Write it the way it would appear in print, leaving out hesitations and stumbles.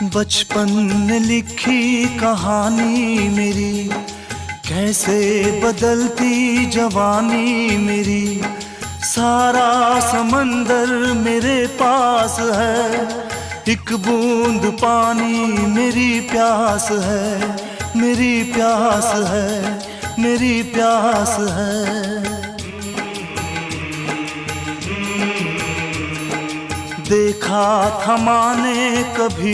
बचपन ने लिखी कहानी मेरी, कैसे बदलती जवानी मेरी। सारा समंदर मेरे पास है, एक बूंद पानी मेरी प्यास है, मेरी प्यास है, मेरी प्यास है। देखा था माने कभी